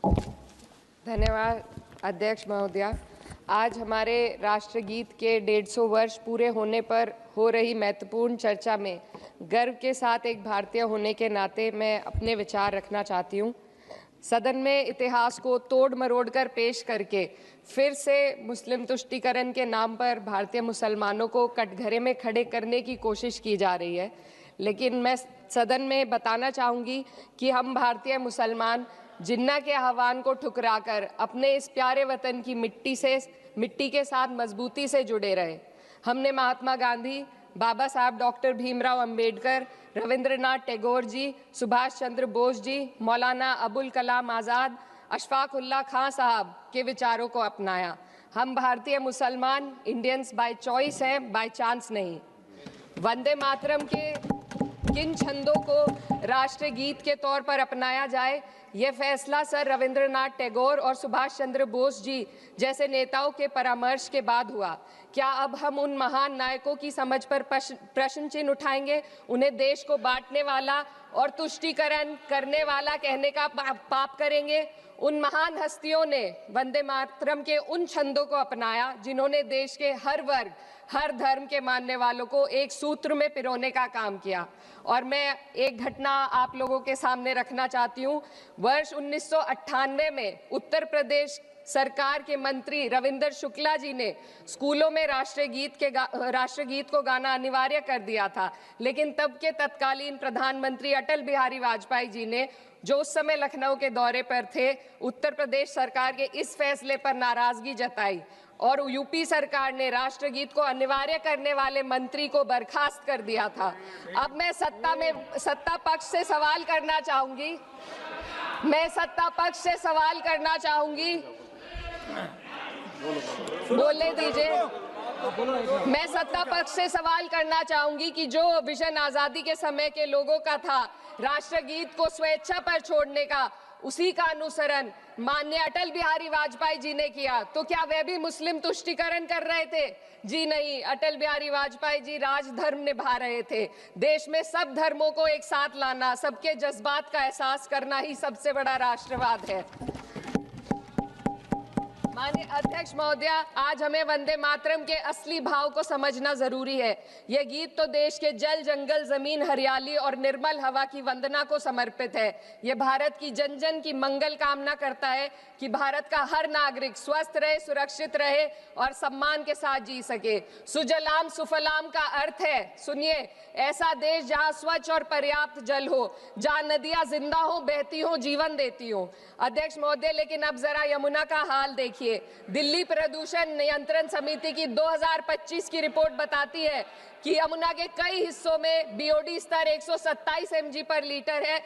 धन्यवाद अध्यक्ष महोदया। आज हमारे राष्ट्रगीत के 150 वर्ष पूरे होने पर हो रही महत्वपूर्ण चर्चा में गर्व के साथ एक भारतीय होने के नाते मैं अपने विचार रखना चाहती हूँ। सदन में इतिहास को तोड़ मरोड़ कर पेश करके फिर से मुस्लिम तुष्टीकरण के नाम पर भारतीय मुसलमानों को कटघरे में खड़े करने की कोशिश की जा रही है। लेकिन मैं सदन में बताना चाहूँगी कि हम भारतीय मुसलमान जिन्ना के आह्वान को ठुकराकर अपने इस प्यारे वतन की मिट्टी के साथ मजबूती से जुड़े रहे। हमने महात्मा गांधी, बाबा साहब डॉक्टर भीमराव अंबेडकर, रविंद्रनाथ टैगोर जी, सुभाष चंद्र बोस जी, मौलाना अबुल कलाम आज़ाद, अशफाक उल्लाह खां साहब के विचारों को अपनाया। हम भारतीय मुसलमान इंडियंस बाय चॉइस हैं, बाय चांस नहीं। वंदे मातरम के किन छंदों को राष्ट्रगीत के तौर पर अपनाया जाए, यह फैसला सर रविंद्रनाथ टैगोर और सुभाष चंद्र बोस जी जैसे नेताओं के परामर्श के बाद हुआ। क्या अब हम उन महान नायकों की समझ पर प्रश्न चिन्ह उठाएंगे? उन्हें देश को बांटने वाला और तुष्टीकरण करने वाला कहने का पाप करेंगे? उन महान हस्तियों ने वंदे मातरम के उन छंदों को अपनाया जिन्होंने देश के हर वर्ग, हर धर्म के मानने वालों को एक सूत्र में पिरोने का काम किया। और मैं एक घटना आप लोगों के सामने रखना चाहती हूँ। वर्ष 1998 में उत्तर प्रदेश सरकार के मंत्री रविंदर शुक्ला जी ने स्कूलों में राष्ट्रगीत को गाना अनिवार्य कर दिया था। लेकिन तब के तत्कालीन प्रधानमंत्री अटल बिहारी वाजपेयी जी ने, जो उस समय लखनऊ के दौरे पर थे, उत्तर प्रदेश सरकार के इस फैसले पर नाराजगी जताई और यूपी सरकार ने राष्ट्रगीत को अनिवार्य करने वाले मंत्री को बर्खास्त कर दिया था। अब मैं सत्ता पक्ष से सवाल करना चाहूंगी। बोलने दीजिए। मैं सत्ता पक्ष से सवाल करना चाहूंगी कि जो विजन आजादी के समय के लोगों का था राष्ट्रगीत को स्वेच्छा पर छोड़ने का, उसी का अनुसरण माननीय अटल बिहारी वाजपेयी जी ने किया, तो क्या वे भी मुस्लिम तुष्टीकरण कर रहे थे? जी नहीं, अटल बिहारी वाजपेयी जी राजधर्म निभा रहे थे। देश में सब धर्मों को एक साथ लाना, सबके जज्बात का एहसास करना ही सबसे बड़ा राष्ट्रवाद है। माननीय अध्यक्ष महोदया, आज हमें वंदे मातरम के असली भाव को समझना जरूरी है। यह गीत तो देश के जल, जंगल, जमीन, हरियाली और निर्मल हवा की वंदना को समर्पित है। यह भारत की जन जन की मंगल कामना करता है कि भारत का हर नागरिक स्वस्थ रहे, सुरक्षित रहे और सम्मान के साथ जी सके। सुजलाम सुफलाम का अर्थ है, सुनिए, ऐसा देश जहां स्वच्छ और पर्याप्त जल हो, जहां नदियां जिंदा हो, बहती हो, जीवन देती हो। अध्यक्ष महोदय, लेकिन अब जरा यमुना का हाल देखिए। दिल्ली प्रदूषण नियंत्रण समिति की 2025 की रिपोर्ट बताती है कि यमुना के कई हिस्सों में बीओडी स्तर 127 mg पर लीटर है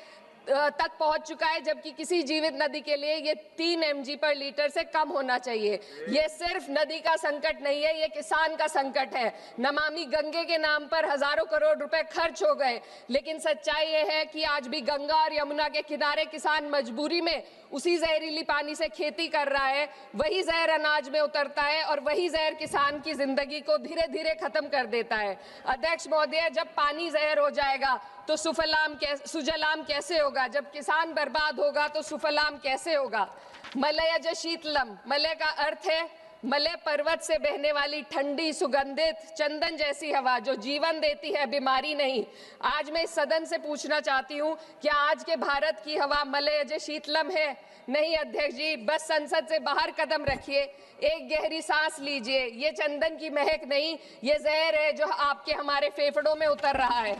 तक पहुंच चुका है, जबकि किसी जीवित नदी के लिए ये 3 mg पर लीटर से कम होना चाहिए। ये सिर्फ नदी का संकट नहीं है, ये किसान का संकट है। नमामि गंगे के नाम पर हजारों करोड़ रुपए खर्च हो गए, लेकिन सच्चाई ये है कि आज भी गंगा और यमुना के किनारे किसान मजबूरी में उसी जहरीली पानी से खेती कर रहा है। वही जहर अनाज में उतरता है और वही जहर किसान की जिंदगी को धीरे धीरे खत्म कर देता है। अध्यक्ष महोदय, जब पानी जहर हो जाएगा तो सुजलाम कैसे होगा? जब किसान बर्बाद होगा तो सुफलाम कैसे होगा? मलयज शीतलम, मलय का अर्थ है मलय पर्वत से बहने वाली ठंडी, सुगंधित, चंदन जैसी हवा जो जीवन देती है, बीमारी नहीं। आज मैं इस सदन से पूछना चाहती हूँ, क्या आज के भारत की हवा मलयज शीतलम है? नहीं अध्यक्ष जी, बस संसद से बाहर कदम रखिए, एक गहरी सांस लीजिए। ये चंदन की महक नहीं, ये जहर है जो आपके हमारे फेफड़ों में उतर रहा है।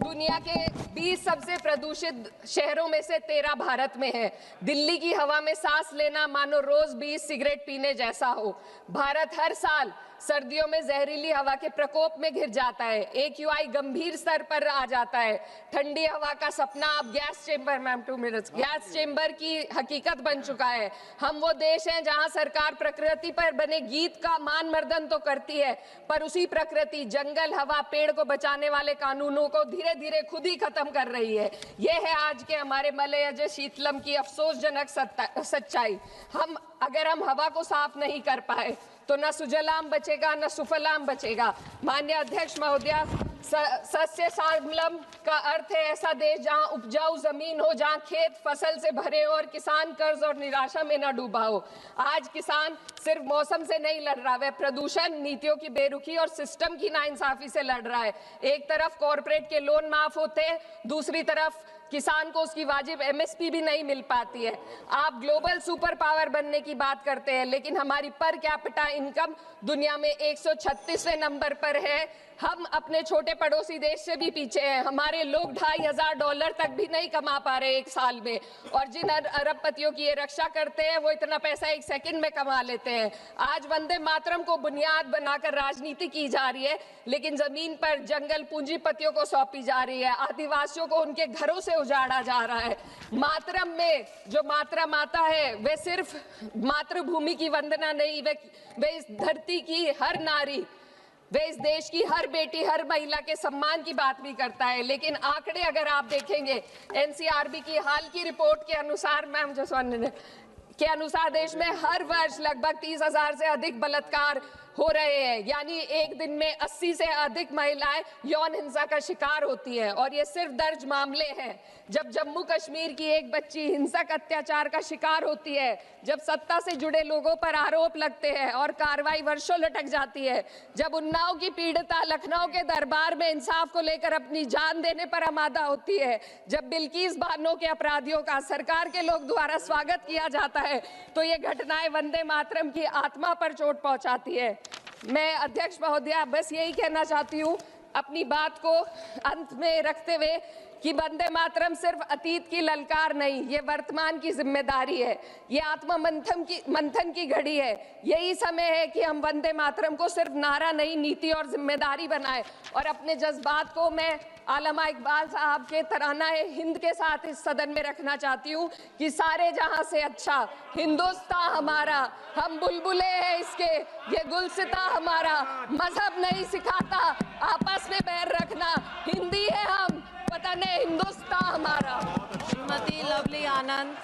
दुनिया के 20 सबसे प्रदूषित शहरों में से 13 भारत में है। दिल्ली की हवा में सांस लेना मानो रोज 20 सिगरेट पीने जैसा हो। भारत हर साल सर्दियों में जहरीली हवा के प्रकोप में घिर जाता है। AQI गंभीर स्तर पर आ जाता है। ठंडी हवा का सपना अब गैस चेंबर की हकीकत बन चुका है। हम वो देश हैं जहां सरकार प्रकृति पर बने गीत का मान मर्दन तो करती है, पर उसी प्रकृति, जंगल, हवा, पेड़ को बचाने वाले कानूनों को धीरे धीरे खुद ही खत्म कर रही है। ये है आज के हमारे मलयज शीतलम की अफसोसजनक सच्चाई। अगर हम हवा को साफ नहीं कर पाए तो न सुजलाम बचेगा न सुफलाम बचेगा। माननीय अध्यक्ष महोदया, सस्य श्यामलम का अर्थ है ऐसा देश जहां उपजाऊ जमीन हो, जहां खेत फसल से भरे हो और किसान कर्ज और निराशा में न डूबा हो। आज किसान सिर्फ मौसम से नहीं लड़ रहा, वह प्रदूषण, नीतियों की बेरुखी और सिस्टम की नाइंसाफी से लड़ रहा है। एक तरफ कॉरपोरेट के लोन माफ होते हैं, दूसरी तरफ किसान को उसकी वाजिब एमएसपी भी नहीं मिल पाती है। आप ग्लोबल सुपर पावर बनने की बात करते हैं, लेकिन हमारी पर कैपिटा इनकम दुनिया में 136वें नंबर पर है। हम अपने छोटे पड़ोसी देश से भी पीछे हैं। हमारे लोग $2,500 तक भी नहीं कमा पा रहे एक साल में, और जिन अरबपतियों की ये रक्षा करते हैं वो इतना पैसा एक सेकंड में कमा लेते हैं। आज वंदे मातरम को बुनियाद बनाकर राजनीति की जा रही है, लेकिन जमीन पर जंगल पूंजीपतियों को सौंपी जा रही है, आदिवासियों को उनके घरों से उजाड़ा जा रहा है। मातरम में जो मात्रा माता है वे सिर्फ मातृभूमि की वंदना नहीं, वे इस धरती की हर नारी, वे इस देश की हर बेटी, हर महिला के सम्मान की बात भी करता है। लेकिन आंकड़े अगर आप देखेंगे, एनसीआरबी की हाल की रिपोर्ट के अनुसार, मैम जसवंत के अनुसार देश में हर वर्ष लगभग 30,000 से अधिक बलात्कार हो रहे हैं, यानी एक दिन में 80 से अधिक महिलाएं यौन हिंसा का शिकार होती हैं। और ये सिर्फ दर्ज मामले हैं। जब जम्मू कश्मीर की एक बच्ची हिंसक अत्याचार का शिकार होती है, जब सत्ता से जुड़े लोगों पर आरोप लगते हैं और कार्रवाई वर्षों लटक जाती है, जब उन्नाव की पीड़िता लखनऊ के दरबार में इंसाफ को लेकर अपनी जान देने पर आमादा होती है, जब बिल्किस बानो के अपराधियों का सरकार के लोग द्वारा स्वागत किया जाता है, तो ये घटनाएं वंदे मातरम की आत्मा पर चोट पहुंचाती है। मैं अध्यक्ष महोदया बस यही कहना चाहती हूँ अपनी बात को अंत में रखते हुए कि वंदे मातरम सिर्फ अतीत की ललकार नहीं, ये वर्तमान की जिम्मेदारी है, ये आत्म मंथन की घड़ी है। यही समय है कि हम वंदे मातरम को सिर्फ नारा नहीं, नीति और जिम्मेदारी बनाएं। और अपने जज्बात को मैं आलमा इकबाल साहब के तराना हिंद के साथ इस सदन में रखना चाहती हूँ कि सारे जहां से अच्छा हिंदुस्तान हमारा, हम बुलबुले हैं इसके, ये गुलसिता हमारा, मजहब नहीं सिखाता आपस में बैर रखना, हिंदी है हम, वतन है हिंदुस्तान हमारा। श्रीमती लवली आनंद।